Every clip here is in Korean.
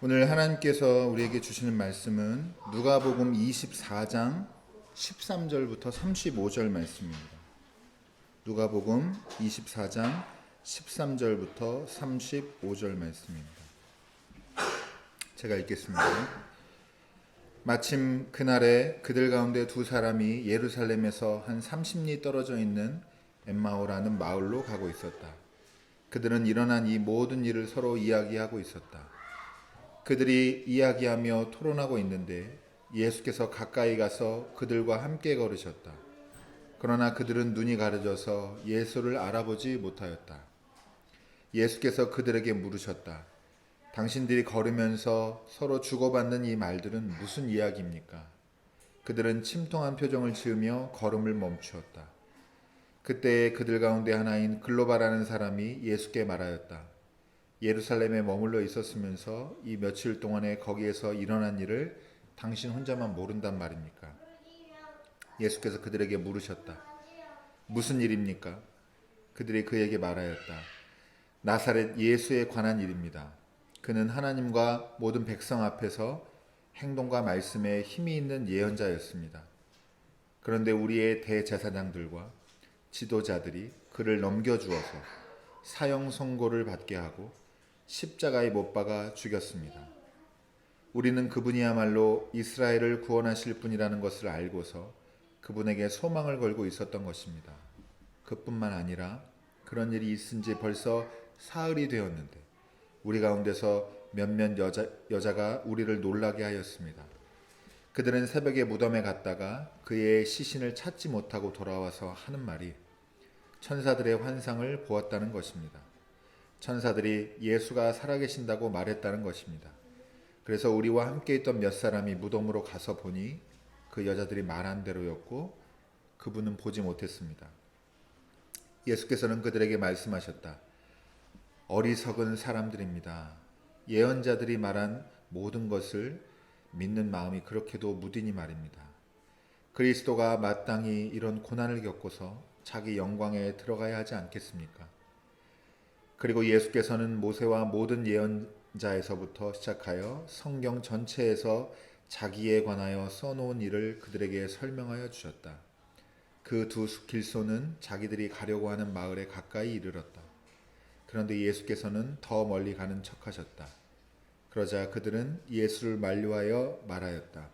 오늘 하나님께서 우리에게 주시는 말씀은 누가복음 24장 13절부터 35절 말씀입니다. 누가복음 24장 13절부터 35절 말씀입니다. 제가 읽겠습니다. 마침 그날에 그들 가운데 두 사람이 예루살렘에서 한 30리 떨어져 있는 엠마오라는 마을로 가고 있었다. 그들은 일어난 이 모든 일을 서로 이야기하고 있었다. 그들이 이야기하며 토론하고 있는데 예수께서 가까이 가서 그들과 함께 걸으셨다. 그러나 그들은 눈이 가려져서 예수를 알아보지 못하였다. 예수께서 그들에게 물으셨다. 당신들이 걸으면서 서로 주고받는 이 말들은 무슨 이야기입니까? 그들은 침통한 표정을 지으며 걸음을 멈추었다. 그때 그들 가운데 하나인 글로바라는 사람이 예수께 말하였다. 예루살렘에 머물러 있었으면서 이 며칠 동안에 거기에서 일어난 일을 당신 혼자만 모른단 말입니까? 예수께서 그들에게 물으셨다. 무슨 일입니까? 그들이 그에게 말하였다. 나사렛 예수에 관한 일입니다. 그는 하나님과 모든 백성 앞에서 행동과 말씀에 힘이 있는 예언자였습니다. 그런데 우리의 대제사장들과 지도자들이 그를 넘겨주어서 사형 선고를 받게 하고 십자가에 못 박아 죽였습니다. 우리는 그분이야말로 이스라엘을 구원하실 분이라는 것을 알고서 그분에게 소망을 걸고 있었던 것입니다. 그뿐만 아니라 그런 일이 있은 지 벌써 사흘이 되었는데 우리 가운데서 몇몇 여자가 우리를 놀라게 하였습니다. 그들은 새벽에 무덤에 갔다가 그의 시신을 찾지 못하고 돌아와서 하는 말이 천사들의 환상을 보았다는 것입니다. 천사들이 예수가 살아계신다고 말했다는 것입니다. 그래서 우리와 함께 있던 몇 사람이 무덤으로 가서 보니 그 여자들이 말한 대로였고 그분은 보지 못했습니다. 예수께서는 그들에게 말씀하셨다. 어리석은 사람들입니다. 예언자들이 말한 모든 것을 믿는 마음이 그렇게도 무디니 말입니다. 그리스도가 마땅히 이런 고난을 겪고서 자기 영광에 들어가야 하지 않겠습니까? 그리고 예수께서는 모세와 모든 예언자에서부터 시작하여 성경 전체에서 자기에 관하여 써놓은 일을 그들에게 설명하여 주셨다. 그 두 길소는 자기들이 가려고 하는 마을에 가까이 이르렀다. 그런데 예수께서는 더 멀리 가는 척하셨다. 그러자 그들은 예수를 만류하여 말하였다.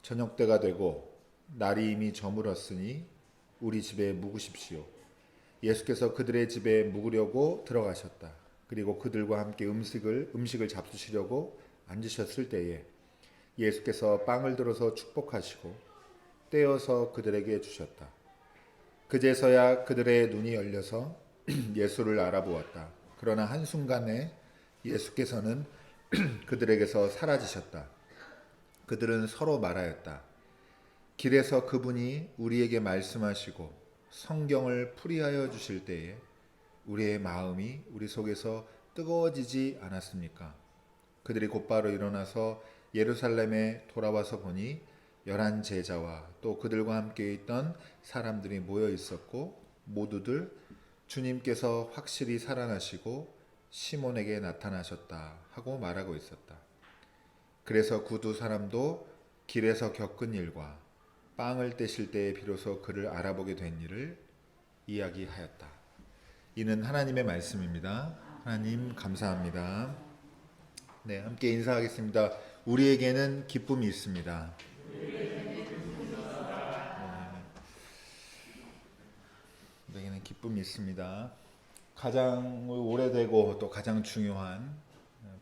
저녁 때가 되고 날이 이미 저물었으니 우리 집에 묵으십시오. 예수께서 그들의 집에 묵으려고 들어가셨다. 그리고 그들과 함께 음식을 잡수시려고 앉으셨을 때에 예수께서 빵을 들어서 축복하시고 떼어서 그들에게 주셨다. 그제서야 그들의 눈이 열려서 예수를 알아보았다. 그러나 한순간에 예수께서는 그들에게서 사라지셨다. 그들은 서로 말하였다. 길에서 그분이 우리에게 말씀하시고 성경을 풀이하여 주실 때에 우리의 마음이 우리 속에서 뜨거워지지 않았습니까? 그들이 곧바로 일어나서 예루살렘에 돌아와서 보니 11 제자와 또 그들과 함께 있던 사람들이 모여 있었고 모두들 주님께서 확실히 살아나시고 시몬에게 나타나셨다 하고 말하고 있었다. 그래서 그 두 사람도 길에서 겪은 일과 빵을 떼실 때에 비로소 그를 알아보게 된 일을 이야기하였다. 이는 하나님의 말씀입니다. 하나님 감사합니다. 네, 함께 인사하겠습니다. 우리에게는 기쁨이 있습니다. 우리에게는 기쁨이 있습니다. 가장 오래되고 또 가장 중요한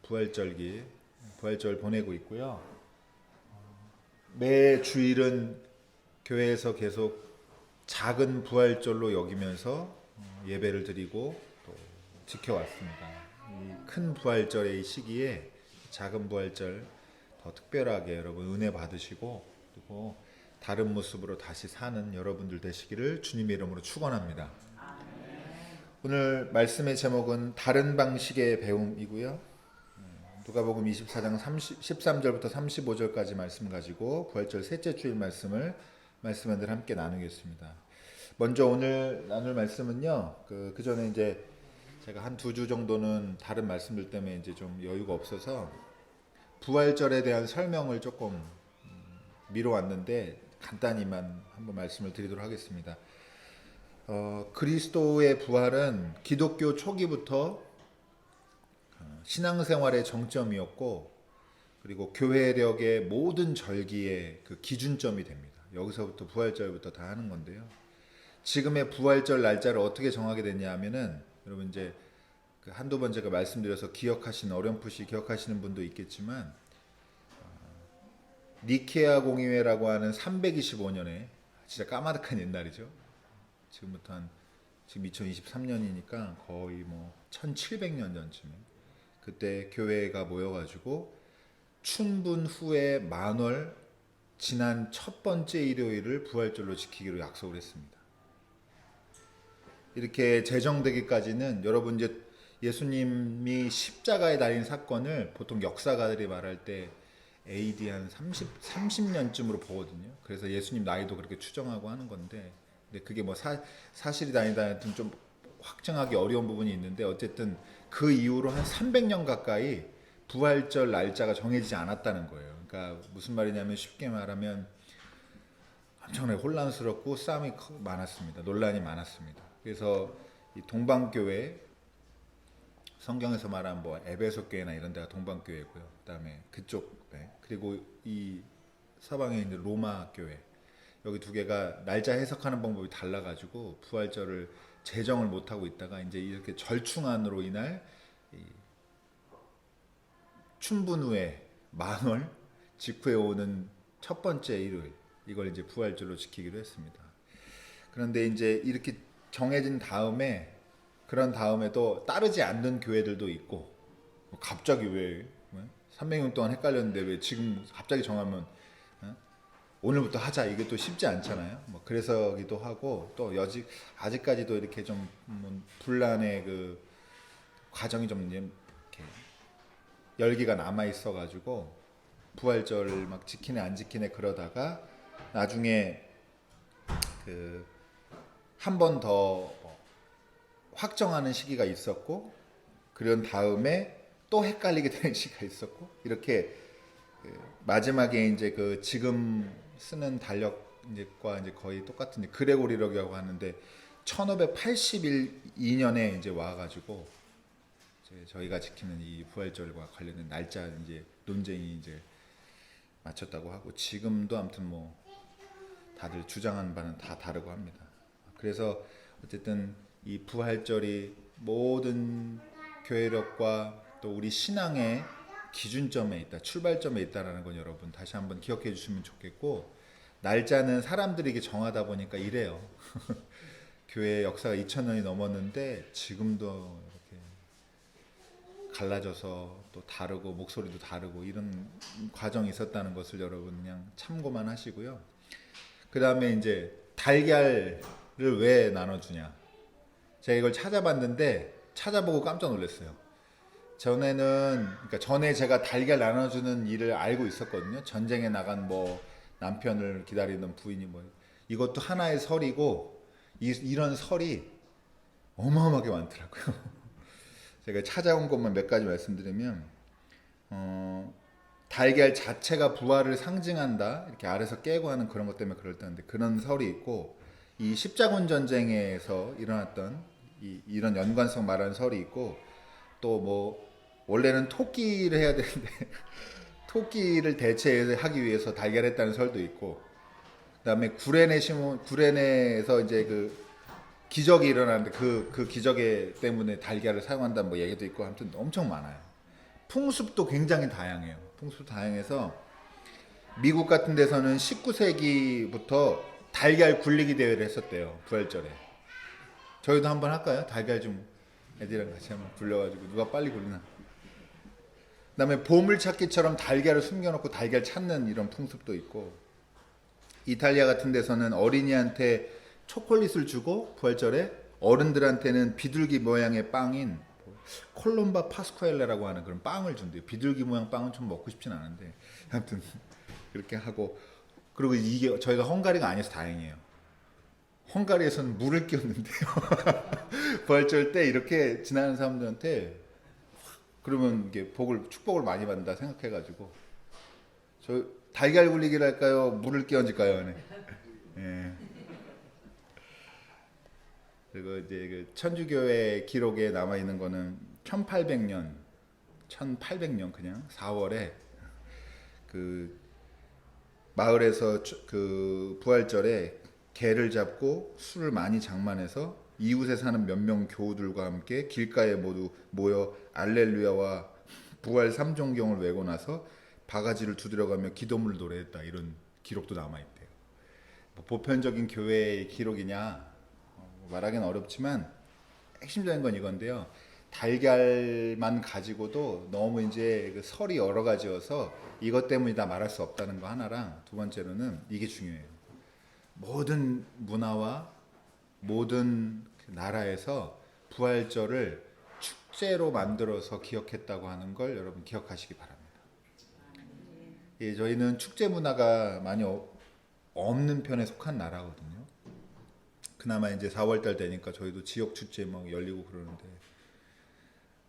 부활절 보내고 있고요. 매 주일은 교회에서 계속 작은 부활절로 여기면서 예배를 드리고 또 지켜왔습니다. 이 큰 부활절의 이 시기에 작은 부활절 더 특별하게 여러분 은혜 받으시고 그리고 다른 모습으로 다시 사는 여러분들 되시기를 주님의 이름으로 축원합니다. 오늘 말씀의 제목은 다른 방식의 배움이고요. 누가복음 24장 13절부터 35절까지 말씀 가지고 부활절 셋째 주일 말씀을 함께 나누겠습니다. 먼저 오늘 나눌 말씀은요. 그 전에 이제 제가 한 2주 정도는 다른 말씀들 때문에 이제 좀 여유가 없어서 부활절에 대한 설명을 조금 미뤄왔는데 간단히만 한번 말씀을 드리도록 하겠습니다. 그리스도의 부활은 기독교 초기부터 신앙생활의 정점이었고, 그리고 교회력의 모든 절기의 그 기준점이 됩니다. 여기서부터 부활절부터 다 하는 건데요. 지금의 부활절 날짜를 어떻게 정하게 됐냐 하면은, 여러분 이제 그 한두 번 제가 말씀드려서 기억하시는, 어렴풋이 기억하시는 분도 있겠지만, 니케아 공의회라고 하는 325년에, 진짜 까마득한 옛날이죠. 지금부터 지금 2023년이니까 거의 뭐 1700년 전쯤에, 그때 교회가 모여가지고 춘분 후에 만월 지난 첫 번째 일요일을 부활절로 지키기로 약속을 했습니다. 이렇게 제정되기까지는, 여러분 이제 예수님이 십자가에 달린 사건을 보통 역사가들이 말할 때 AD 한 30년쯤으로 보거든요. 그래서 예수님 나이도 그렇게 추정하고 하는 건데, 근데 그게 뭐 사실이 아니다 하여튼 좀 확정하기 어려운 부분이 있는데, 어쨌든 그 이후로 한 300년 가까이 부활절 날짜가 정해지지 않았다는 거예요. 그러니까 무슨 말이냐면, 쉽게 말하면 엄청나게 혼란스럽고 싸움이 많았습니다. 논란이 많았습니다. 그래서 이 동방교회, 성경에서 말하는 뭐 에베소 교회나 이런 데가 동방교회고요. 그다음에 그쪽, 그리고 이 서방에 있는 로마 교회, 여기 두 개가 날짜 해석하는 방법이 달라가지고 부활절을 제정을 못하고 있다가, 이제 이렇게 절충안으로 인할 춘분 후에 만월 직후에 오는 첫 번째 일요일, 이걸 이제 부활절로 지키기로 했습니다. 그런데 이제 이렇게 정해진 다음에, 그런 다음에도 따르지 않는 교회들도 있고, 갑자기 왜 300년 동안 헷갈렸는데 왜 지금 갑자기 정하면 오늘부터 하자, 이게 또 쉽지 않잖아요. 뭐 그래서기도 하고, 또 아직까지도 이렇게 좀 분란의 그 과정이 좀 이렇게 열기가 남아 있어가지고 부활절을 막 지키네 안 지키네 그러다가, 나중에 그 한 번 더 확정하는 시기가 있었고, 그런 다음에 또 헷갈리게 되는 시기가 있었고, 이렇게 마지막에 이제 그 지금 쓰는 달력과 이제 거의 똑같은 그레고리력이라고 하는데, 1582년에 이제 와가지고 이제 저희가 지키는 이 부활절과 관련된 날짜 이제 논쟁이 이제 마쳤다고 하고, 지금도 아무튼 뭐 다들 주장하는 바는 다 다르고 합니다. 그래서 어쨌든 이 부활절이 모든 교회력과 또 우리 신앙의 기준점에 있다, 출발점에 있다라는 건 여러분 다시 한번 기억해 주시면 좋겠고, 날짜는 사람들이 이게 정하다 보니까 이래요. 교회 역사가 2000년이 넘었는데 지금도 이렇게 갈라져서 또 다르고 목소리도 다르고 이런 과정이 있었다는 것을 여러분 그냥 참고만 하시고요. 그 다음에 이제 달걀을 왜 나눠주냐, 제가 이걸 찾아봤는데 찾아보고 깜짝 놀랐어요. 그러니까 전에 제가 달걀 나눠주는 일을 알고 있었거든요. 전쟁에 나간 뭐 남편을 기다리는 부인이 뭐, 이것도 하나의 설이고, 이런 설이 어마어마하게 많더라고요. 제가 찾아온 것만 몇 가지 말씀드리면, 달걀 자체가 부활을 상징한다, 이렇게 아래서 깨고 하는 그런 것 때문에 그럴다는데, 그런 설이 있고, 이 십자군 전쟁에서 일어났던 이런 연관성 말하는 설이 있고, 또 뭐 원래는 토끼를 해야 되는데 토끼를 대체하기 위해서 달걀했다는 설도 있고, 그다음에 구레네에서 이제 그 기적이 일어나는데 그 기적에 때문에 달걀을 사용한다는 뭐 얘기도 있고, 아무튼 엄청 많아요. 풍습도 굉장히 다양해요. 풍습도 다양해서 미국 같은 데서는 19세기부터 달걀 굴리기 대회를 했었대요, 부활절에. 저희도 한번 할까요? 달걀 좀 애들이랑 같이 한번 굴려가지고 누가 빨리 굴리나. 그다음에 보물찾기처럼 달걀을 숨겨놓고 달걀 찾는 이런 풍습도 있고, 이탈리아 같은 데서는 어린이한테 초콜릿을 주고 부활절에, 어른들한테는 비둘기 모양의 빵인 콜롬바 파스쿠엘레라고 하는 그런 빵을 준대요. 비둘기 모양 빵은 좀 먹고 싶진 않은데 아무튼 그렇게 하고, 그리고 이게 저희가 헝가리가 아니어서 다행이에요. 헝가리에서는 물을 끼웠는데요. 부활절 때 이렇게 지나는 사람들한테 그러면 이게 축복을 많이 받는다 생각해가지고 저 달걀 굴리기를 할까요? 물을 끼얹을까요? 네. 예. 그리고 이제 그 천주교의 기록에 남아 있는 거는 1800년 그냥 4월에 그 마을에서 그 부활절에 개를 잡고 술을 많이 장만해서 이웃에 사는 몇 명 교우들과 함께 길가에 모두 모여 알렐루야와 부활 삼종경을 외고 나서 바가지를 두드려가며 기도문을 노래했다, 이런 기록도 남아있대요. 뭐 보편적인 교회의 기록이냐 말하기는 어렵지만 핵심적인 건 이건데요. 달걀만 가지고도 너무 이제 그 설이 여러 가지여서 이것 때문이다 말할 수 없다는 거 하나랑, 두 번째로는 이게 중요해요. 모든 문화와 모든 나라에서 부활절을 축제로 만들어서 기억했다고 하는 걸 여러분 기억하시기 바랍니다. 예, 저희는 축제 문화가 많이 없는 편에 속한 나라거든요. 그나마 이제 4월달 되니까 저희도 지역 축제 막 열리고 그러는데,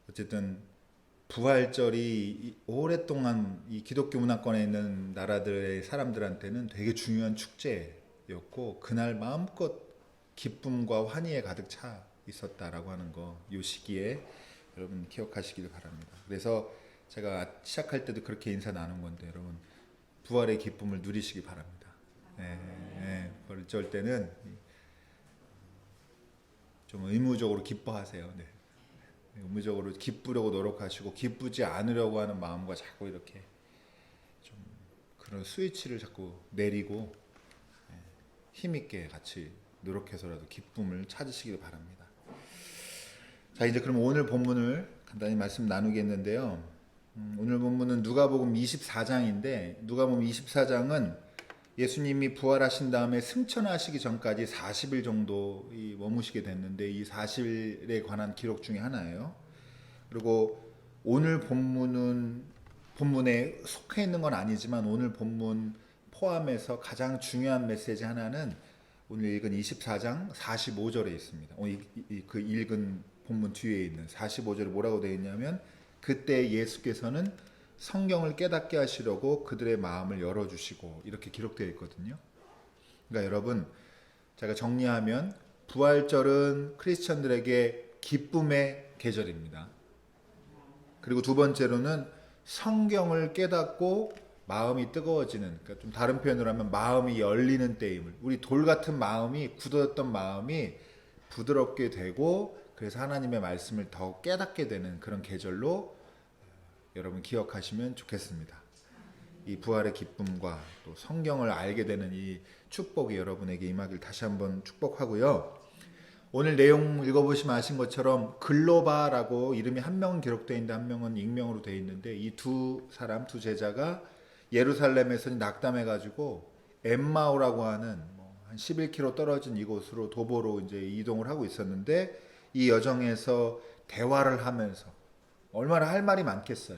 어쨌든 부활절이 오랫동안 이 기독교 문화권에 있는 나라들의 사람들한테는 되게 중요한 축제였고, 그날 마음껏 기쁨과 환희에 가득 차 있었다라고 하는 거, 이 시기에 여러분 기억하시길 바랍니다. 그래서 제가 시작할 때도 그렇게 인사 나눈 건데, 여러분 부활의 기쁨을 누리시기 바랍니다. 부활절 때는 좀 의무적으로 기뻐하세요. 네. 의무적으로 기쁘려고 노력하시고, 기쁘지 않으려고 하는 마음과 자꾸 이렇게 좀 그런 스위치를 자꾸 내리고 힘있게 같이 노력해서라도 기쁨을 찾으시길 바랍니다. 자, 이제 그럼 오늘 본문을 간단히 말씀 나누겠는데요. 오늘 본문은 누가복음 24장인데, 누가복음 24장은 예수님이 부활하신 다음에 승천하시기 전까지 40일 정도 머무시게 됐는데, 이 40일에 관한 기록 중에 하나예요. 그리고 오늘 본문에 속해 있는 건 아니지만, 오늘 본문 포함해서 가장 중요한 메시지 하나는 오늘 읽은 24장 45절에 있습니다. 그 읽은 본문 뒤에 있는 45절에 뭐라고 되어 있냐면, 그때 예수께서는 성경을 깨닫게 하시려고 그들의 마음을 열어주시고, 이렇게 기록되어 있거든요. 그러니까 여러분, 제가 정리하면 부활절은 크리스천들에게 기쁨의 계절입니다. 그리고 두 번째로는 성경을 깨닫고 마음이 뜨거워지는, 그러니까 좀 다른 표현으로 하면 마음이 열리는 때임을, 우리 돌 같은 마음이, 굳어졌던 마음이 부드럽게 되고, 그래서 하나님의 말씀을 더 깨닫게 되는 그런 계절로 여러분 기억하시면 좋겠습니다. 이 부활의 기쁨과 또 성경을 알게 되는 이 축복이 여러분에게 임하길 다시 한번 축복하고요. 오늘 내용 읽어보시면 아신 것처럼 글로바라고 이름이 한 명은 기록되어 있는데 한 명은 익명으로 되어 있는데, 이 두 제자가 예루살렘에서 낙담해가지고 엠마오라고 하는 한 11km 떨어진 이곳으로 도보로 이제 이동을 하고 있었는데, 이 여정에서 대화를 하면서 얼마나 할 말이 많겠어요.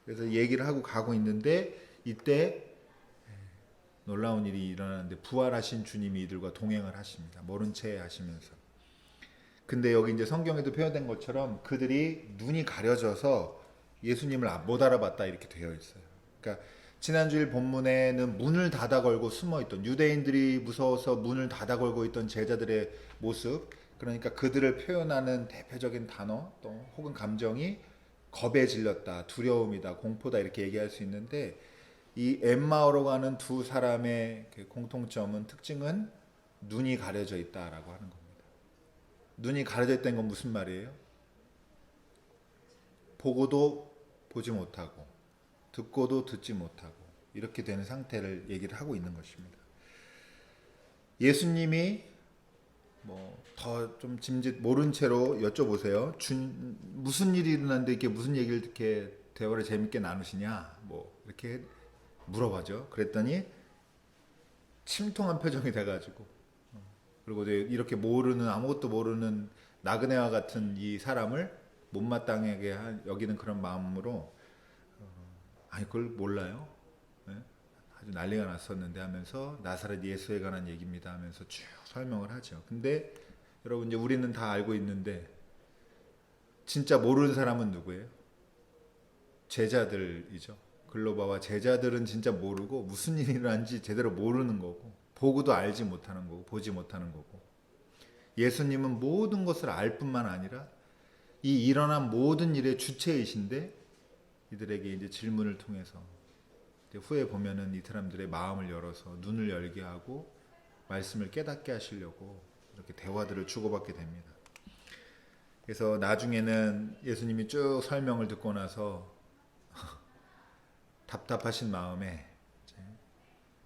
그래서 얘기를 하고 가고 있는데, 이때 놀라운 일이 일어나는데, 부활하신 주님이 이들과 동행을 하십니다. 모른 채 하시면서. 근데 여기 이제 성경에도 표현된 것처럼 그들이 눈이 가려져서 예수님을 못 알아봤다, 이렇게 되어 있어요. 그러니까 지난주일 본문에는 문을 닫아 걸고 숨어있던, 유대인들이 무서워서 문을 닫아 걸고 있던 제자들의 모습, 그러니까 그들을 표현하는 대표적인 단어 또 혹은 감정이 겁에 질렸다, 두려움이다, 공포다, 이렇게 얘기할 수 있는데, 이 엠마오로 가는 두 사람의 공통점은, 특징은 눈이 가려져 있다라고 하는 겁니다. 눈이 가려져 있다는 건 무슨 말이에요? 보고도 보지 못하고 듣고도 듣지 못하고 이렇게 되는 상태를 얘기를 하고 있는 것입니다. 예수님이 더 좀 짐짓 모른 채로 여쭤보세요. 무슨 일이 일어났는데 이렇게 무슨 얘기를 이렇게 대화를 재밌게 나누시냐, 이렇게 물어봐죠. 그랬더니 침통한 표정이 돼가지고, 그리고 이렇게 아무것도 모르는 나그네와 같은 이 사람을 못마땅하게 여기는 그런 마음으로, 아니 그걸 몰라요? 네? 아주 난리가 났었는데 하면서 나사렛 예수에 관한 얘기입니다 하면서 쭉 설명을 하죠. 근데 여러분, 이제 우리는 다 알고 있는데 진짜 모르는 사람은 누구예요? 제자들이죠. 글로바와 제자들은 진짜 모르고 무슨 일이 일어난지 제대로 모르는 거고, 보고도 알지 못하는 거고, 보지 못하는 거고, 예수님은 모든 것을 알 뿐만 아니라 이 일어난 모든 일의 주체이신데 이들에게 이제 질문을 통해서 이제 후에 보면은 이 사람들의 마음을 열어서 눈을 열게 하고 말씀을 깨닫게 하시려고 이렇게 대화들을 주고받게 됩니다. 그래서 나중에는 예수님이 쭉 설명을 듣고 나서 답답하신 마음에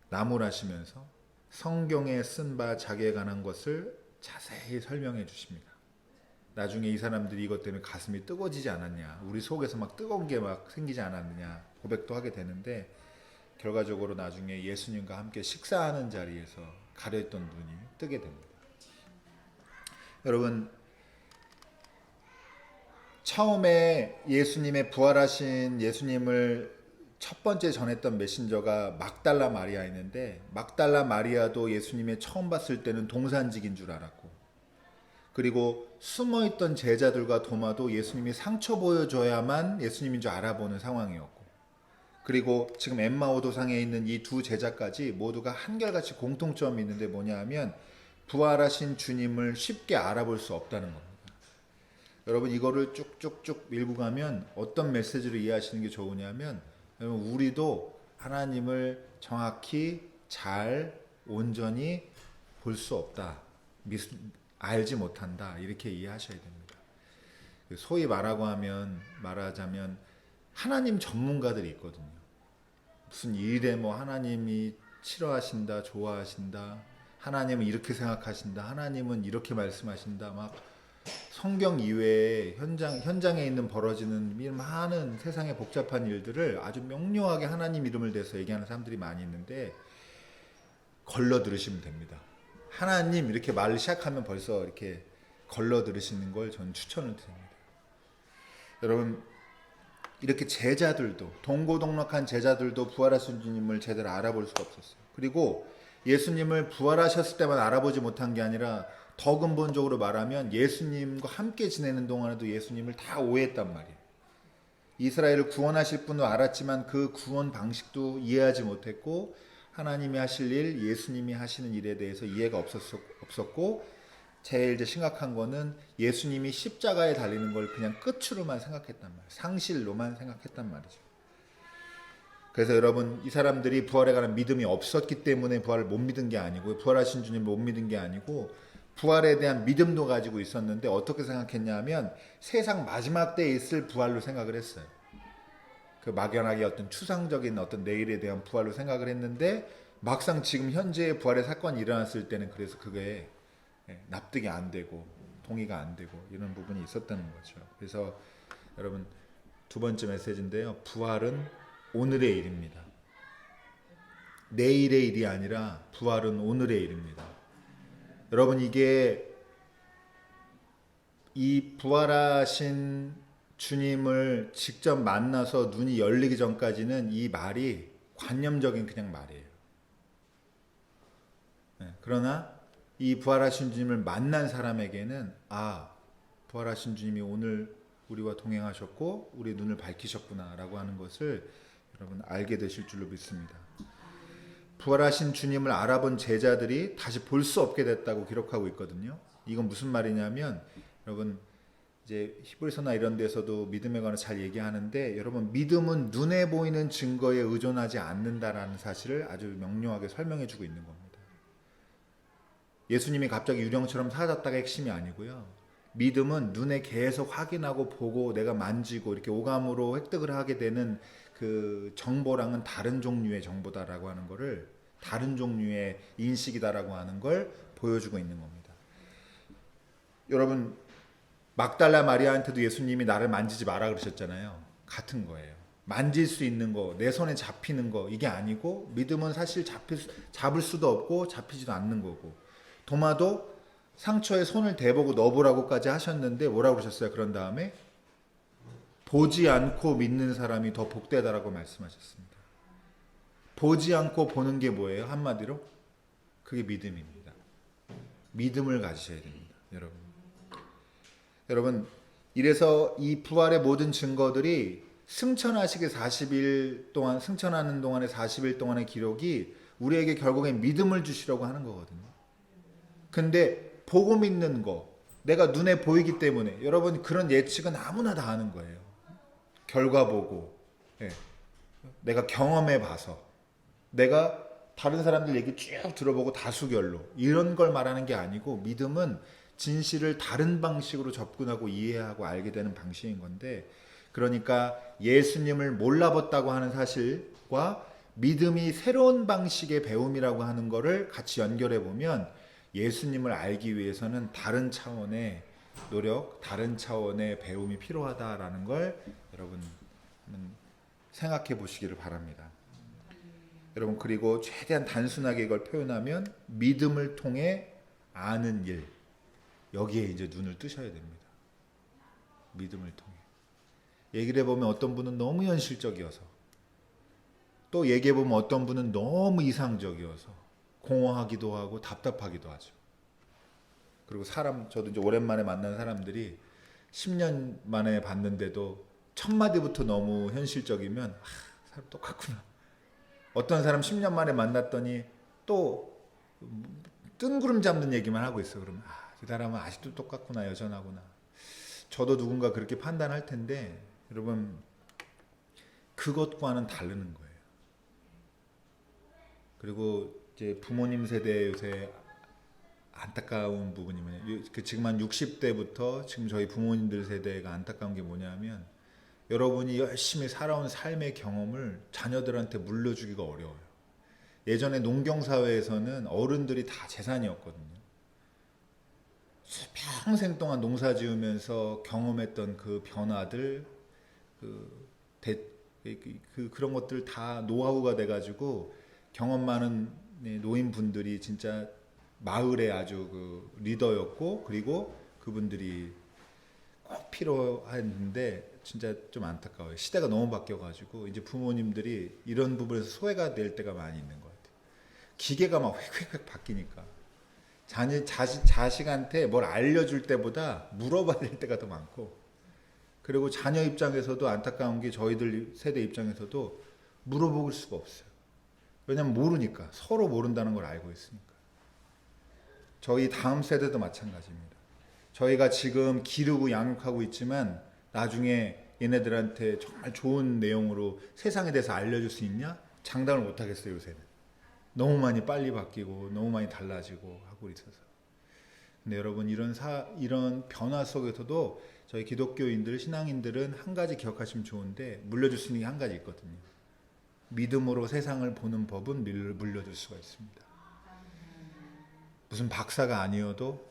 나무라시면서 성경에 쓴 바 자기에 관한 것을 자세히 설명해 주십니다. 나중에 이 사람들이 이것 때문에 가슴이 뜨거워지지 않았냐, 우리 속에서 막 뜨거운 게 막 생기지 않았느냐 고백도 하게 되는데, 결과적으로 나중에 예수님과 함께 식사하는 자리에서 가려있던 눈이 뜨게 됩니다. 여러분, 처음에 예수님의 부활하신 예수님을 첫 번째 전했던 메신저가 막달라 마리아였는데, 막달라 마리아도 예수님의 처음 봤을 때는 동산직인 줄 알았고, 그리고 숨어있던 제자들과 도마도 예수님이 상처 보여줘야만 예수님인 줄 알아보는 상황이었고, 그리고 지금 엠마오 도상에 있는 이 두 제자까지 모두가 한결같이 공통점이 있는데 뭐냐 하면 부활하신 주님을 쉽게 알아볼 수 없다는 겁니다. 여러분, 이거를 쭉쭉쭉 밀고 가면 어떤 메시지를 이해하시는 게 좋으냐면, 여러분, 우리도 하나님을 정확히 잘 온전히 볼 수 없다, 알지 못한다, 이렇게 이해하셔야 됩니다. 소위 말하자면 하나님 전문가들이 있거든요. 무슨 일에 뭐 하나님이 싫어하신다, 좋아하신다, 하나님은 이렇게 생각하신다, 하나님은 이렇게 말씀하신다, 막 성경 이외에 현장에 있는 벌어지는 많은 세상의 복잡한 일들을 아주 명료하게 하나님 이름을 대서 얘기하는 사람들이 많이 있는데, 걸러 들으시면 됩니다. 하나님 이렇게 말을 시작하면 벌써 이렇게 걸러 들으시는 걸 저는 추천을 드립니다. 여러분, 이렇게 제자들도, 동고동락한 제자들도 부활하신 주님을 제대로 알아볼 수가 없었어요. 그리고 예수님을 부활하셨을 때만 알아보지 못한 게 아니라 더 근본적으로 말하면 예수님과 함께 지내는 동안에도 예수님을 다 오해했단 말이에요. 이스라엘을 구원하실 분도 알았지만 그 구원 방식도 이해하지 못했고, 하나님이 하실 일, 예수님이 하시는 일에 대해서 이해가 없었고, 제일 이제 심각한 거는 예수님이 십자가에 달리는 걸 그냥 끝으로만 생각했단 말이에요. 상실로만 생각했단 말이죠. 그래서 여러분, 이 사람들이 부활에 관한 믿음이 없었기 때문에 부활을 못 믿은 게 아니고, 부활하신 주님을 못 믿은 게 아니고, 부활에 대한 믿음도 가지고 있었는데 어떻게 생각했냐 하면 세상 마지막 때에 있을 부활로 생각을 했어요. 그 막연하게 어떤 추상적인 어떤 내일에 대한 부활로 생각을 했는데, 막상 지금 현재의 부활의 사건이 일어났을 때는 그래서 그게 납득이 안 되고 동의가 안 되고 이런 부분이 있었다는 거죠. 그래서 여러분, 두 번째 메시지인데요. 부활은 오늘의 일입니다. 내일의 일이 아니라 부활은 오늘의 일입니다. 여러분, 이게 이 부활하신 주님을 직접 만나서 눈이 열리기 전까지는 이 말이 관념적인 그냥 말이에요. 그러나 이 부활하신 주님을 만난 사람에게는, 부활하신 주님이 오늘 우리와 동행하셨고 우리 눈을 밝히셨구나 라고 하는 것을 여러분 알게 되실 줄로 믿습니다. 부활하신 주님을 알아본 제자들이 다시 볼 수 없게 됐다고 기록하고 있거든요. 이건 무슨 말이냐면, 여러분 이제 히브리서나 이런 데서도 믿음에 관해 잘 얘기하는데, 여러분 믿음은 눈에 보이는 증거에 의존하지 않는다라는 사실을 아주 명료하게 설명해 주고 있는 겁니다. 예수님이 갑자기 유령처럼 사라졌다가 핵심이 아니고요. 믿음은 눈에 계속 확인하고 보고 내가 만지고 이렇게 오감으로 획득을 하게 되는 그 정보랑은 다른 종류의 정보다라고 하는 거를, 다른 종류의 인식이다라고 하는 걸 보여주고 있는 겁니다. 여러분, 막달라 마리아한테도 예수님이 나를 만지지 마라 그러셨잖아요. 같은 거예요. 만질 수 있는 거, 내 손에 잡히는 거, 이게 아니고, 믿음은 사실 잡을 수도 없고 잡히지도 않는 거고, 도마도 상처에 손을 대보고 넣어보라고까지 하셨는데 뭐라고 그러셨어요? 그런 다음에 보지 않고 믿는 사람이 더 복되다라고 말씀하셨습니다. 보지 않고 보는 게 뭐예요? 한마디로 그게 믿음입니다. 믿음을 가지셔야 됩니다, 여러분. 이래서 이 부활의 모든 증거들이 승천하시기 40일 동안, 승천하는 동안의 40일 동안의 기록이 우리에게 결국엔 믿음을 주시려고 하는 거거든요. 근데 보고 믿는 거, 내가 눈에 보이기 때문에, 여러분 그런 예측은 아무나 다 하는 거예요. 결과 보고, 예. 내가 경험해 봐서, 내가 다른 사람들 얘기 쭉 들어보고 다수결로, 이런 걸 말하는 게 아니고, 믿음은 진실을 다른 방식으로 접근하고 이해하고 알게 되는 방식인 건데, 그러니까 예수님을 몰라봤다고 하는 사실과 믿음이 새로운 방식의 배움이라고 하는 거를 같이 연결해 보면, 예수님을 알기 위해서는 다른 차원의 노력, 다른 차원의 배움이 필요하다라는 걸 여러분 생각해 보시기를 바랍니다. 여러분, 그리고 최대한 단순하게 이걸 표현하면 믿음을 통해 아는 일, 여기에 이제 눈을 뜨셔야 됩니다. 믿음을 통해. 얘기를 해보면 어떤 분은 너무 현실적이어서, 또 얘기해보면 어떤 분은 너무 이상적이어서 공허하기도 하고 답답하기도 하죠. 그리고 저도 이제 오랜만에 만난 사람들이 10년 만에 봤는데도 첫 마디부터 너무 현실적이면 사람 똑같구나. 어떤 사람 10년 만에 만났더니 또 뜬구름 잡는 얘기만 하고 있어. 그러면 그 사람은 아직도 똑같구나, 여전하구나. 저도 누군가 그렇게 판단할 텐데, 여러분 그것과는 다르는 거예요. 그리고 이제 부모님 세대 요새 안타까운 부분이면, 지금 한 60대부터 지금 저희 부모님들 세대가 안타까운 게 뭐냐면, 여러분이 열심히 살아온 삶의 경험을 자녀들한테 물려주기가 어려워요. 예전에 농경사회에서는 어른들이 다 재산이었거든요. 평생 동안 농사 지으면서 경험했던 그 변화들, 그런 것들 다 노하우가 돼가지고 경험 많은 노인분들이 진짜 마을의 아주 그 리더였고, 그리고 그분들이 꼭 필요했는데, 진짜 좀 안타까워요. 시대가 너무 바뀌어가지고 이제 부모님들이 이런 부분에서 소외가 될 때가 많이 있는 것 같아요. 기계가 막 획획획 바뀌니까 자식한테 뭘 알려줄 때보다 물어봐야 될 때가 더 많고, 그리고 자녀 입장에서도 안타까운 게, 저희들 세대 입장에서도 물어볼 수가 없어요. 왜냐면 모르니까, 서로 모른다는 걸 알고 있으니까. 저희 다음 세대도 마찬가지입니다. 저희가 지금 기르고 양육하고 있지만 나중에 얘네들한테 정말 좋은 내용으로 세상에 대해서 알려줄 수 있냐? 장담을 못 하겠어요, 요새는. 너무 많이 빨리 바뀌고 너무 많이 달라지고 하고 있어서. 근데 여러분, 이런 변화 속에서도 저희 기독교인들, 신앙인들은 한 가지 기억하시면 좋은데, 물려줄 수 있는 게 한 가지 있거든요. 믿음으로 세상을 보는 법은 물려줄 수가 있습니다. 무슨 박사가 아니어도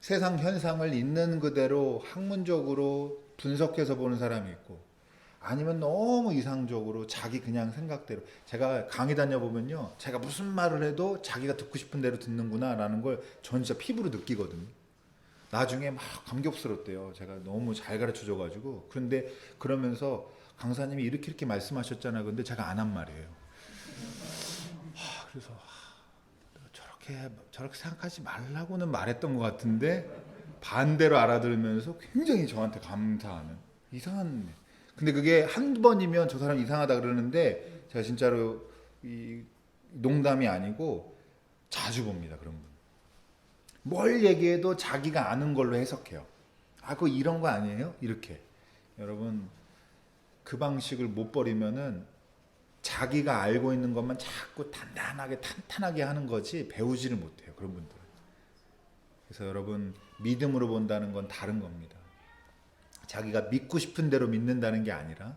세상 현상을 있는 그대로 학문적으로 분석해서 보는 사람이 있고, 아니면 너무 이상적으로 자기 그냥 생각대로. 제가 강의 다녀보면요, 제가 무슨 말을 해도 자기가 듣고 싶은 대로 듣는구나 라는 걸 전 진짜 피부로 느끼거든요. 나중에 막 감격스럽대요. 제가 너무 잘 가르쳐줘가지고. 그런데 그러면서 강사님이 이렇게 말씀하셨잖아요. 근데 제가 안 한 말이에요. 그래서 저렇게 생각하지 말라고는 말했던 것 같은데, 반대로 알아들으면서 굉장히 저한테 감사하는, 이상한. 근데 그게 한 번이면 저 사람 이상하다 그러는데, 제가 진짜로 농담이 아니고 자주 봅니다, 그런 분. 뭘 얘기해도 자기가 아는 걸로 해석해요. 그거 이런 거 아니에요? 이렇게. 여러분, 그 방식을 못 버리면은 자기가 알고 있는 것만 자꾸 단단하게 탄탄하게 하는 거지 배우지를 못해요, 그런 분들은. 그래서 여러분, 믿음으로 본다는 건 다른 겁니다. 자기가 믿고 싶은 대로 믿는다는 게 아니라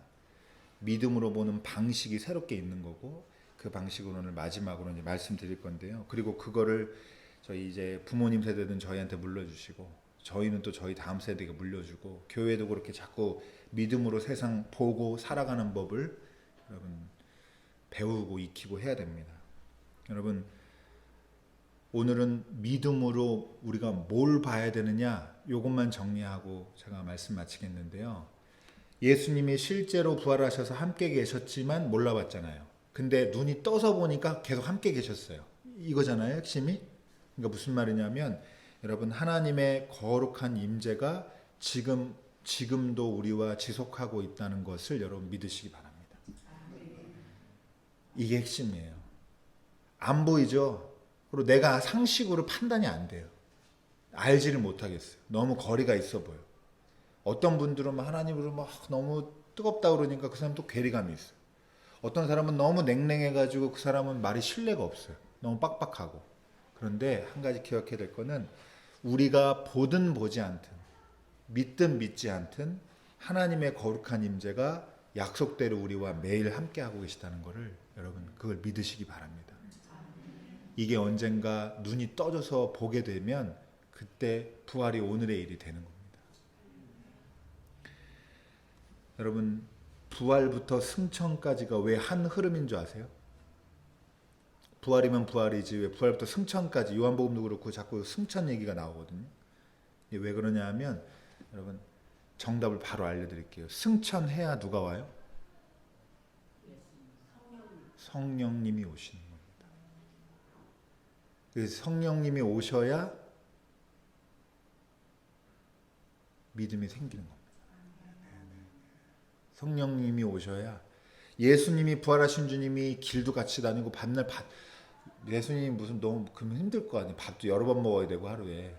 믿음으로 보는 방식이 새롭게 있는 거고, 그 방식으로 오늘 마지막으로 이제 말씀드릴 건데요. 그리고 그거를 저희 이제 부모님 세대는 저희한테 물려주시고, 저희는 또 저희 다음 세대가 물려주고, 교회도 그렇게 자꾸 믿음으로 세상 보고 살아가는 법을 여러분 배우고 익히고 해야 됩니다. 여러분, 오늘은 믿음으로 우리가 뭘 봐야 되느냐, 이것만 정리하고 제가 말씀 마치겠는데요. 예수님이 실제로 부활하셔서 함께 계셨지만 몰라봤잖아요. 근데 눈이 떠서 보니까 계속 함께 계셨어요. 이거잖아요, 핵심이. 그러니까 무슨 말이냐면, 여러분, 하나님의 거룩한 임재가 지금 지금도 우리와 지속하고 있다는 것을 여러분 믿으시기 바랍니다. 이게 핵심이에요. 안 보이죠? 그리고 내가 상식으로 판단이 안 돼요. 알지를 못하겠어요. 너무 거리가 있어 보여. 어떤 분들은 하나님으로 막 너무 뜨겁다 그러니까 그 사람 또 괴리감이 있어요. 어떤 사람은 너무 냉랭해가지고 그 사람은 말이 신뢰가 없어요. 너무 빡빡하고. 그런데 한 가지 기억해야 될 거는 우리가 보든 보지 않든 믿든 믿지 않든 하나님의 거룩한 임재가 약속대로 우리와 매일 함께하고 계시다는 것을 여러분 그걸 믿으시기 바랍니다. 이게 언젠가 눈이 떠져서 보게 되면 그때 부활이 오늘의 일이 되는 겁니다. 여러분 부활부터 승천까지가 왜 한 흐름인 줄 아세요? 부활이면 부활이지 왜 부활부터 승천까지 요한복음도 그렇고 자꾸 승천 얘기가 나오거든요. 왜 그러냐 하면 여러분 정답을 바로 알려드릴게요. 승천해야 누가 와요? 성령님이 오시는 겁니다. 그래서 성령님이 오셔야 믿음이 생기는 겁니다. 성령님이 오셔야 예수님이 부활하신 주님이 길도 같이 다니고 밤날 예수님이 무슨 너무 그러면 힘들 거 아니에요. 밥도 여러 번 먹어야 되고 하루에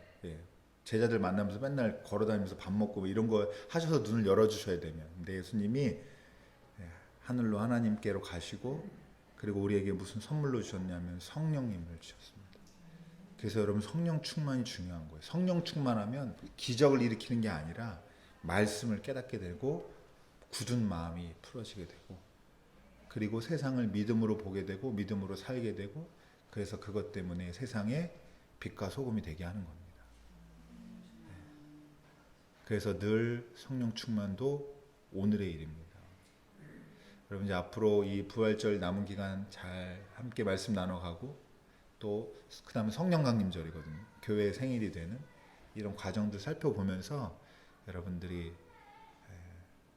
제자들 만나면서 맨날 걸어다니면서 밥 먹고 뭐 이런 거 하셔서 눈을 열어주셔야 되면 근데 예수님이 하늘로 하나님께로 가시고 그리고 우리에게 무슨 선물로 주셨냐면 성령님을 주셨습니다. 그래서 여러분 성령 충만이 중요한 거예요. 성령 충만하면 기적을 일으키는 게 아니라 말씀을 깨닫게 되고 굳은 마음이 풀어지게 되고 그리고 세상을 믿음으로 보게 되고 믿음으로 살게 되고 그래서 그것 때문에 세상에 빛과 소금이 되게 하는 겁니다. 그래서 늘 성령 충만도 오늘의 일입니다. 여러분 이제 앞으로 이 부활절 남은 기간 잘 함께 말씀 나눠가고 또 그다음에 성령 강림절이거든요. 교회의 생일이 되는 이런 과정들 살펴보면서 여러분들이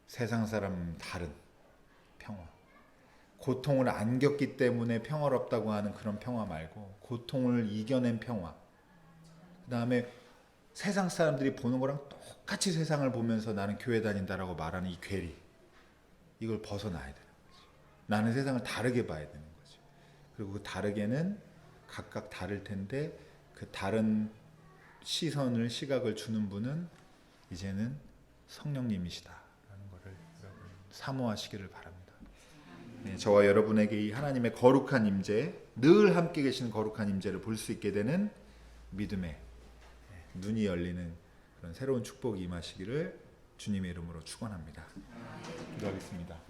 세상 사람 다른 평화 고통을 안 겪기 때문에 평화롭다고 하는 그런 평화 말고 고통을 이겨낸 평화 그 다음에 세상 사람들이 보는 거랑 똑같이 세상을 보면서 나는 교회 다닌다라고 말하는 이 괴리 이걸 벗어나야 되는 거지. 나는 세상을 다르게 봐야 되는 거지. 그리고 그 다르게는 각각 다를 텐데 그 다른 시각을 주는 분은 이제는 성령님이시다라는 것을 여러분 사모하시기를 바랍니다. 네, 저와 여러분에게 이 하나님의 거룩한 임재, 늘 함께 계시는 거룩한 임재를 볼 수 있게 되는 믿음의 눈이 열리는 그런 새로운 축복이 임하시기를 주님의 이름으로 축원합니다. 기도하겠습니다.